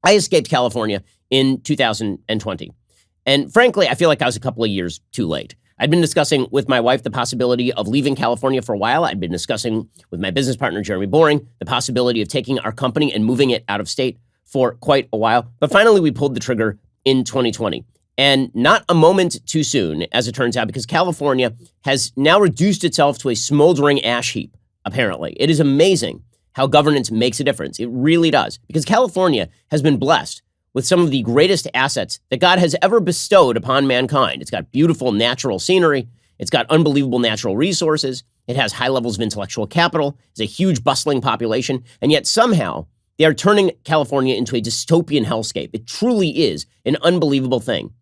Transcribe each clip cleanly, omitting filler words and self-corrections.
I escaped California in 2020. And frankly, I feel like I was a couple of years too late. I'd been discussing with my wife the possibility of leaving California for a while. I'd been discussing with my business partner, Jeremy Boring, the possibility of taking our company and moving it out of state for quite a while. But finally, we pulled the trigger in 2020. And not a moment too soon, as it turns out, because California has now reduced itself to a smoldering ash heap, apparently. It is amazing how governance makes a difference. It really does. Because California has been blessed with some of the greatest assets that God has ever bestowed upon mankind. It's got beautiful natural scenery. It's got unbelievable natural resources. It has high levels of intellectual capital. It's a huge bustling population. And yet somehow they are turning California into a dystopian hellscape. It truly is an unbelievable thing.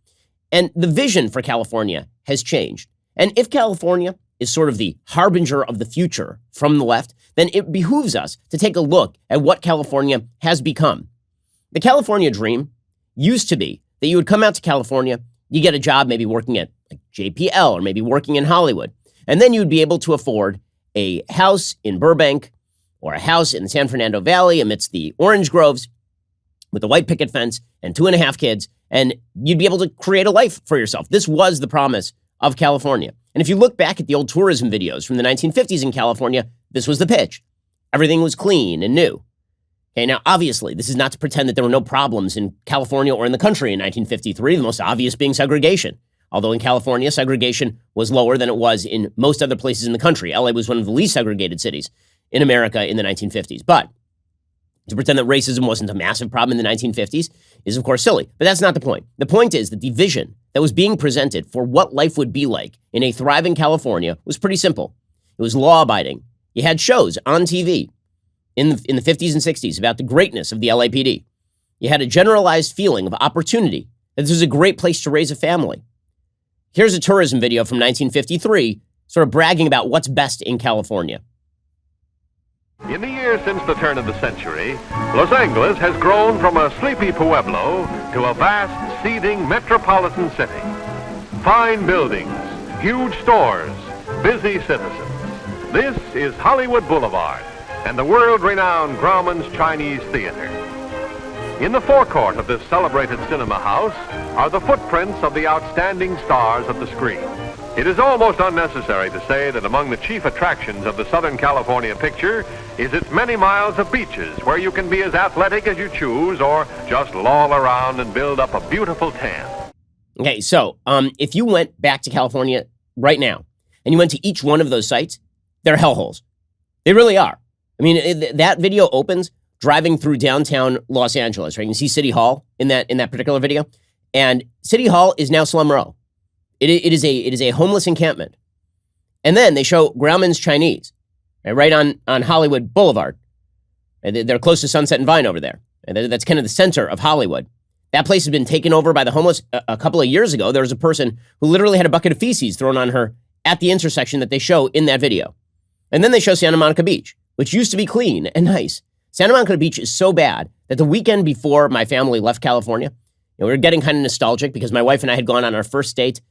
And the vision for California has changed. And if California is sort of the harbinger of the future from the left, then it behooves us to take a look at what California has become. The California dream used to be that you would come out to California, you get a job maybe working at like JPL or maybe working in Hollywood, and then you'd be able to afford a house in Burbank or a house in the San Fernando Valley amidst the orange groves with a white picket fence and 2.5 kids, and you'd be able to create a life for yourself. This was the promise of California. And if you look back at the old tourism videos from the 1950s in California, this was the pitch. Everything was clean and new. Okay, now, obviously, this is not to pretend that there were no problems in California or in the country in 1953, the most obvious being segregation. Although in California, segregation was lower than it was in most other places in the country. LA was one of the least segregated cities in America in the 1950s. But to pretend that racism wasn't a massive problem in the 1950s is, of course, silly. But that's not the point. The point is that the vision that was being presented for what life would be like in a thriving California was pretty simple. It was law-abiding. You had shows on TV in the 50s and 60s about the greatness of the LAPD. You had a generalized feeling of opportunity, that this was a great place to raise a family. Here's a tourism video from 1953, sort of bragging about what's best in California. In the years since the turn of the century, Los Angeles has grown from a sleepy pueblo to a vast, seething metropolitan city. Fine buildings, huge stores, busy citizens. This is Hollywood Boulevard and the world-renowned Grauman's Chinese Theater. In the forecourt of this celebrated cinema house are the footprints of the outstanding stars of the screen. It is almost unnecessary to say that among the chief attractions of the Southern California picture is its many miles of beaches where you can be as athletic as you choose or just loll around and build up a beautiful tan. Okay, so if you went back to California right now and you went to each one of those sites, they're hellholes. They really are. I mean, that video opens driving through downtown Los Angeles, right? You can see City Hall in that particular video. And City Hall is now Slum Row. It is a homeless encampment. And then they show Grauman's Chinese, right on Hollywood Boulevard. They're close to Sunset and Vine over there. And that's kind of the center of Hollywood. That place has been taken over by the homeless a couple of years ago. There was a person who literally had a bucket of feces thrown on her at the intersection that they show in that video. And then they show Santa Monica Beach, which used to be clean and nice. Santa Monica Beach is so bad that the weekend before my family left California, we were getting kind of nostalgic because my wife and I had gone on our first date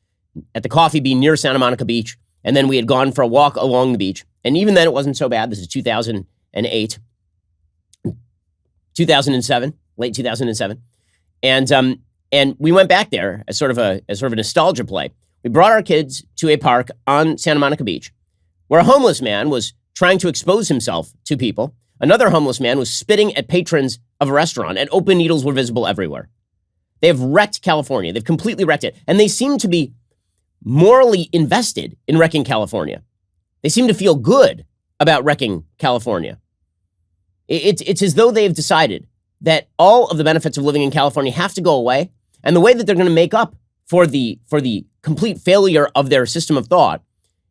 at the Coffee Bean near Santa Monica Beach, and then we had gone for a walk along the beach. And even then, it wasn't so bad. This is 2008, 2007, late 2007. And we went back there as sort of a nostalgia play. We brought our kids to a park on Santa Monica Beach where a homeless man was trying to expose himself to people. Another homeless man was spitting at patrons of a restaurant, and open needles were visible everywhere. They have wrecked California. They've completely wrecked it. And they seem to be morally invested in wrecking California. They seem to feel good about wrecking California. It's as though they've decided that all of the benefits of living in California have to go away. And the way that they're going to make up for the complete failure of their system of thought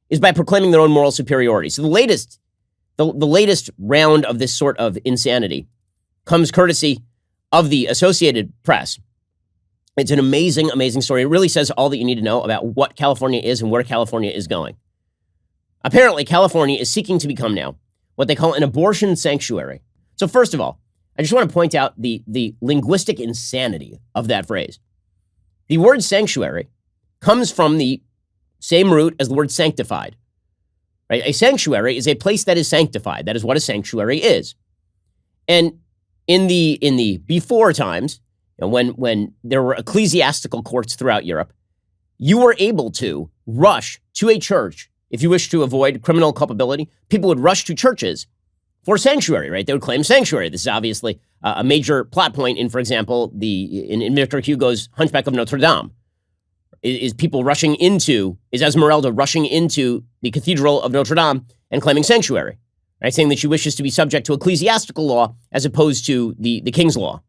is by proclaiming their own moral superiority. So the latest round of this sort of insanity comes courtesy of the Associated Press. It's an amazing, amazing story. It really says all that you need to know about what California is and where California is going. Apparently, California is seeking to become now what they call an abortion sanctuary. So first of all, I just want to point out the linguistic insanity of that phrase. The word sanctuary comes from the same root as the word sanctified. Right? A sanctuary is a place that is sanctified. That is what a sanctuary is. And in the before times, when there were ecclesiastical courts throughout Europe, you were able to rush to a church if you wish to avoid criminal culpability. People would rush to churches for sanctuary, right? They would claim sanctuary. This is obviously a major plot point in, for example, in Victor Hugo's Hunchback of Notre Dame. Is Esmeralda rushing into the Cathedral of Notre Dame and claiming sanctuary, right? Saying that she wishes to be subject to ecclesiastical law as opposed to the king's law.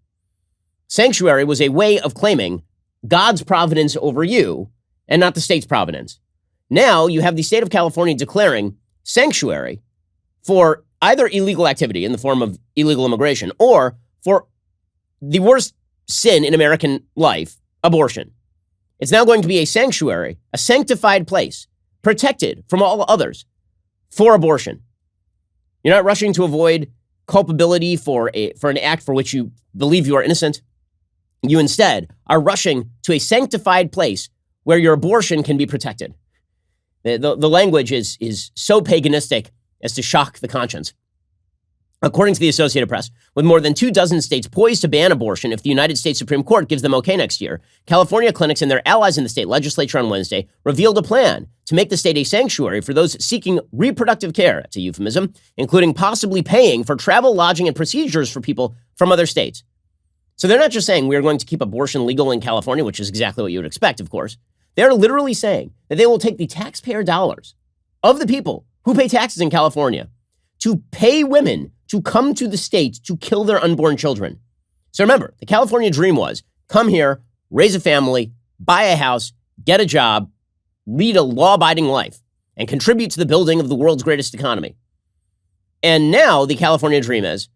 Sanctuary was a way of claiming God's providence over you and not the state's providence. Now you have the state of California declaring sanctuary for either illegal activity in the form of illegal immigration or for the worst sin in American life, abortion. It's now going to be a sanctuary, a sanctified place, protected from all others for abortion. You're not rushing to avoid culpability for an act for which you believe you are innocent. You instead are rushing to a sanctified place where your abortion can be protected. The language is so paganistic as to shock the conscience. According to the Associated Press, with more than 24 states poised to ban abortion if the United States Supreme Court gives them okay next year, California clinics and their allies in the state legislature on Wednesday revealed a plan to make the state a sanctuary for those seeking reproductive care, that's a euphemism, including possibly paying for travel, lodging, and procedures for people from other states. So they're not just saying we're going to keep abortion legal in California, which is exactly what you would expect, of course. They're literally saying that they will take the taxpayer dollars of the people who pay taxes in California to pay women to come to the state to kill their unborn children. So remember, the California dream was come here, raise a family, buy a house, get a job, lead a law-abiding life, and contribute to the building of the world's greatest economy. And now the California dream is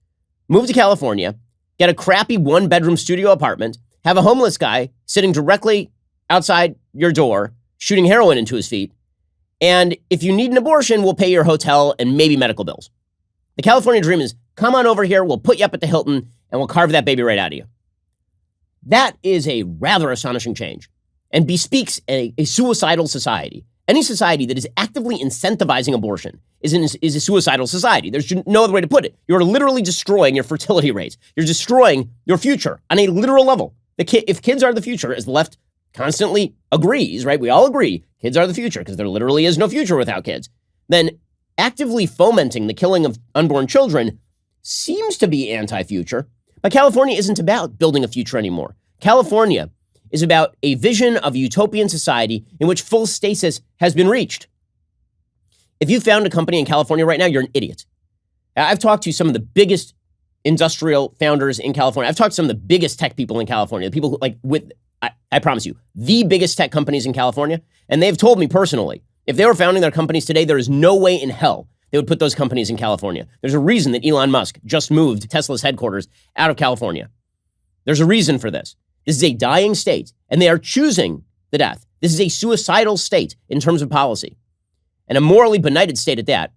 move to California, get a crappy one-bedroom studio apartment, have a homeless guy sitting directly outside your door, shooting heroin into his feet, and if you need an abortion, we'll pay your hotel and maybe medical bills. The California dream is come on over here, we'll put you up at the Hilton, and we'll carve that baby right out of you. That is a rather astonishing change and bespeaks a suicidal society. Any society that is actively incentivizing abortion is a suicidal society. There's no other way to put it. You're literally destroying your fertility rates. You're destroying your future on a literal level. If kids are the future, as the left constantly agrees, right? We all agree kids are the future because there literally is no future without kids. Then actively fomenting the killing of unborn children seems to be anti-future, but California isn't about building a future anymore. California is about a vision of a utopian society in which full stasis has been reached. If you found a company in California right now, you're an idiot. I've talked to some of the biggest industrial founders in California. I've talked to some of the biggest tech people in California, the people who, I promise you, the biggest tech companies in California, and they've told me personally, if they were founding their companies today, there is no way in hell they would put those companies in California. There's a reason that Elon Musk just moved Tesla's headquarters out of California. There's a reason for this. This is a dying state, and they are choosing the death. This is a suicidal state in terms of policy, and a morally benighted state at that.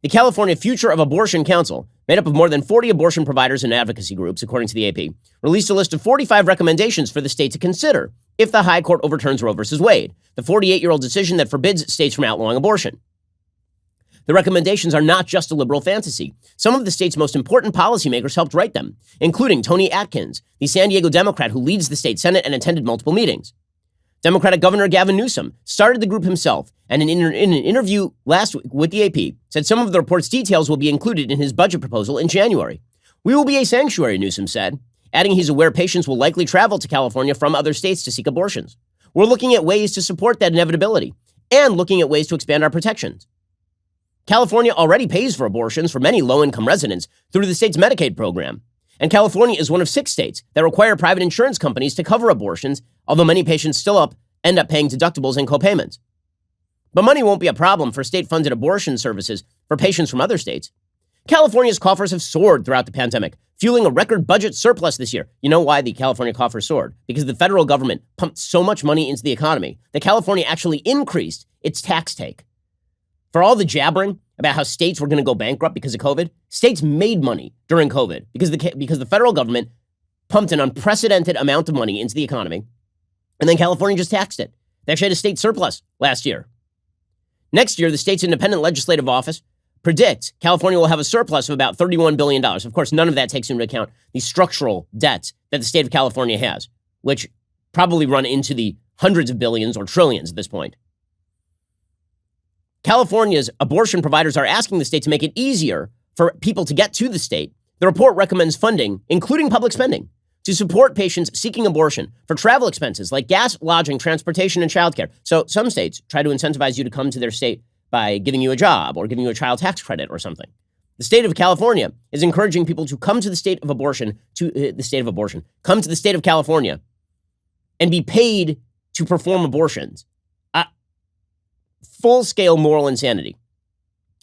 The California Future of Abortion Council, made up of more than 40 abortion providers and advocacy groups, according to the AP, released a list of 45 recommendations for the state to consider if the High Court overturns Roe v. Wade, the 48-year-old decision that forbids states from outlawing abortion. The recommendations are not just a liberal fantasy. Some of the state's most important policymakers helped write them, including Tony Atkins, the San Diego Democrat who leads the state Senate and attended multiple meetings. Democratic Governor Gavin Newsom started the group himself, and in an interview last week with the AP, said some of the report's details will be included in his budget proposal in January. We will be a sanctuary, Newsom said, adding he's aware patients will likely travel to California from other states to seek abortions. We're looking at ways to support that inevitability and looking at ways to expand our protections. California already pays for abortions for many low-income residents through the state's Medicaid program. And California is one of 6 states that require private insurance companies to cover abortions, although many patients still end up paying deductibles and copayments. But money won't be a problem for state-funded abortion services for patients from other states. California's coffers have soared throughout the pandemic, fueling a record budget surplus this year. You know why the California coffers soared? Because the federal government pumped so much money into the economy that California actually increased its tax take. For all the jabbering about how states were going to go bankrupt because of COVID, states made money during COVID because the federal government pumped an unprecedented amount of money into the economy, and then California just taxed it. They actually had a state surplus last year. Next year, the state's independent legislative office predicts California will have a surplus of about $31 billion. Of course, none of that takes into account the structural debts that the state of California has, which probably run into the hundreds of billions or trillions at this point. California's abortion providers are asking the state to make it easier for people to get to the state. The report recommends funding, including public spending, to support patients seeking abortion for travel expenses like gas, lodging, transportation, and childcare. So some states try to incentivize you to come to their state by giving you a job or giving you a child tax credit or something. The state of California is encouraging people to come to the state of abortion, come to the state of California and be paid to perform abortions. Full-scale moral insanity.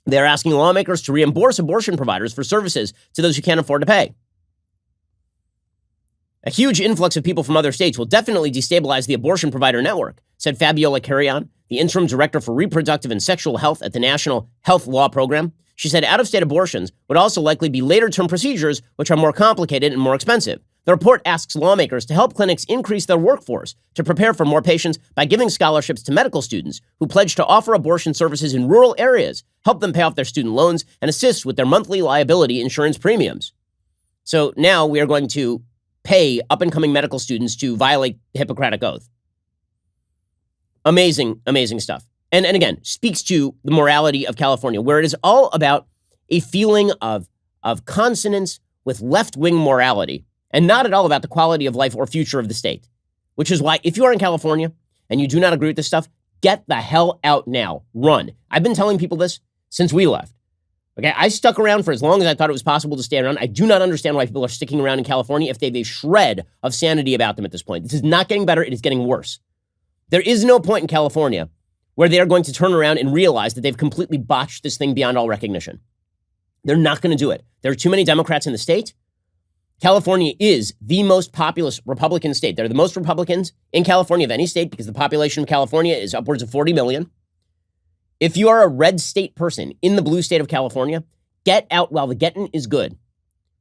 They're asking lawmakers to reimburse abortion providers for services to those who can't afford to pay. A huge influx of people from other states will definitely destabilize the abortion provider network, said Fabiola Carrion, the interim director for reproductive and sexual health at the National Health Law Program. She said out-of-state abortions would also likely be later-term procedures, which are more complicated and more expensive. The report asks lawmakers to help clinics increase their workforce to prepare for more patients by giving scholarships to medical students who pledge to offer abortion services in rural areas, help them pay off their student loans, and assist with their monthly liability insurance premiums. So now we are going to pay up-and-coming medical students to violate the Hippocratic Oath. Amazing, amazing stuff. And again, speaks to the morality of California, where it is all about a feeling of consonance with left-wing morality, and not at all about the quality of life or future of the state. Which is why, if you are in California and you do not agree with this stuff, get the hell out now. Run. I've been telling people this since we left. Okay, I stuck around for as long as I thought it was possible to stay around. I do not understand why people are sticking around in California if they have a shred of sanity about them at this point. This is not getting better. It is getting worse. There is no point in California where they are going to turn around and realize that they've completely botched this thing beyond all recognition. They're not going to do it. There are too many Democrats in the state. California is the most populous Republican state. There are the most Republicans in California of any state because the population of California is upwards of 40 million. If you are a red state person in the blue state of California, get out while the getting is good.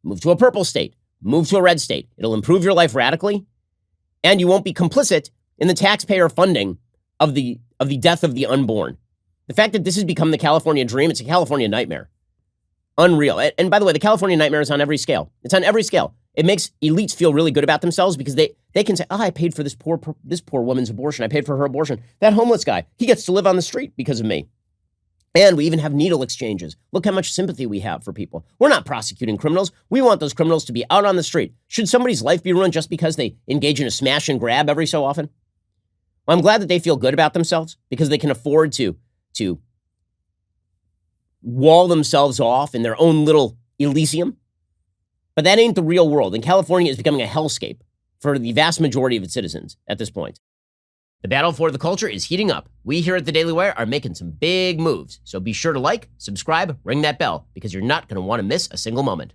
Move to a purple state. Move to a red state. It'll improve your life radically, and you won't be complicit in the taxpayer funding of the death of the unborn. The fact that this has become the California dream, it's a California nightmare. Unreal. And by the way, the California nightmare is on every scale. It's on every scale. It makes elites feel really good about themselves because they can say, I paid for this poor woman's abortion. I paid for her abortion. That homeless guy, he gets to live on the street because of me. And we even have needle exchanges. Look how much sympathy we have for people. We're not prosecuting criminals. We want those criminals to be out on the street. Should somebody's life be ruined just because they engage in a smash and grab every so often? Well, I'm glad that they feel good about themselves because they can afford to wall themselves off in their own little Elysium. But that ain't the real world, and California is becoming a hellscape for the vast majority of its citizens at this point. The battle for the culture is heating up. We here at the Daily Wire are making some big moves, so be sure to like, subscribe, ring that bell, because you're not going to want to miss a single moment.